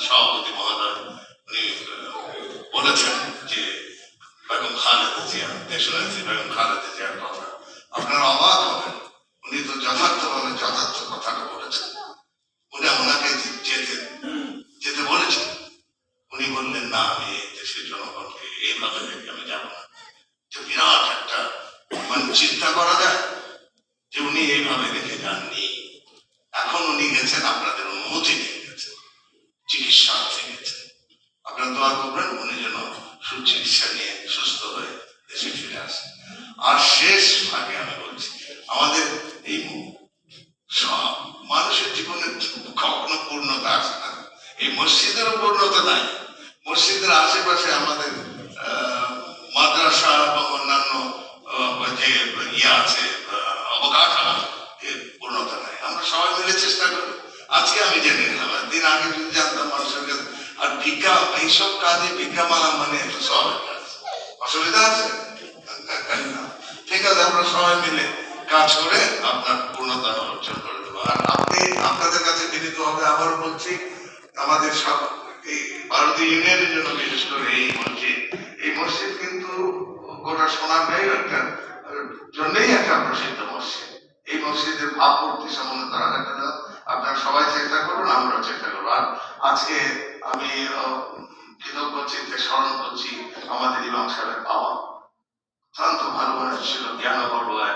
সভাপতি মহোদয় উনি বলেছেন যে বেগম খালেদা জিয়া, দেশনেত্রী বেগম খালেদা জিয়ার কথা, আপনারা অবাক হবেন, উনি তো যথার্থভাবে যথার্থ কথাটা বলেছেন। উনি ওনাকে যেতে বলেছেন, উনি বললেন না আমি দেশের জনগণকে এইভাবে রেখে আমি যাবো না। তো বিরাট একটা মানে চিন্তা করা যায় যে উনি এইভাবে রেখে যাননি। এখন উনি গেছেন আপনাদের অনুমতি নিয়ে গেছেন, চিকিৎসার্থে গেছেন। আপনারা দোয়া করবেন উনি যেন সুচিকিৎসা নিয়ে সুস্থ হয়ে দেশে ফিরে আসেন। আর শেষ ভাগে আমি বলছি, আমাদের এই মানুষের জীবনে কখনো পূর্ণতা আসে না, এই মসজিদেরও পূর্ণতা নাই। মসজিদের আশেপাশে আমাদের মাদ্রাসা বা অন্যান্য যে ইয়ে আছে অবকাঠামো, পূর্ণতা নাই। আমরা সবাই মিলে চেষ্টা করি। আজকে আমি জেনে নিলাম, দিন আগে যদি জানতাম মানুষের কাছে। আর ভিক্ষা, এইসব কাজে ভিক্ষা মালা মানে সবের কাজ, অসুবিধা আছে? ঠিক আছে, আমরা সবাই মিলে কাজ করে আপনার পূর্ণতা অর্জন করে দেবো। আর আপনি আপনাদের কাছে বিনীত হবে, আবারও বলছি, আমাদের সব এই ভারতীয় ইউনিয়নের জন্য বিশেষ করে এই মসজিদ কিন্তু গোটা সোনারগাঁয়ের একটা জন্যই একটা প্রসিদ্ধ মসজিদ। এই মসজিদের ভাবমূর্তি সম্বন্ধে তারা একটা আপনারা সবাই চেষ্টা করুন, আমরাও চেষ্টা করবো। আর আজকে আমি কৃতজ্ঞ চিত্তে স্মরণ করছি আমাদের ইমাম সাহেবের বাবা, অত্যন্ত ভালো মানুষ ছিল, জ্ঞান বড়ুয়া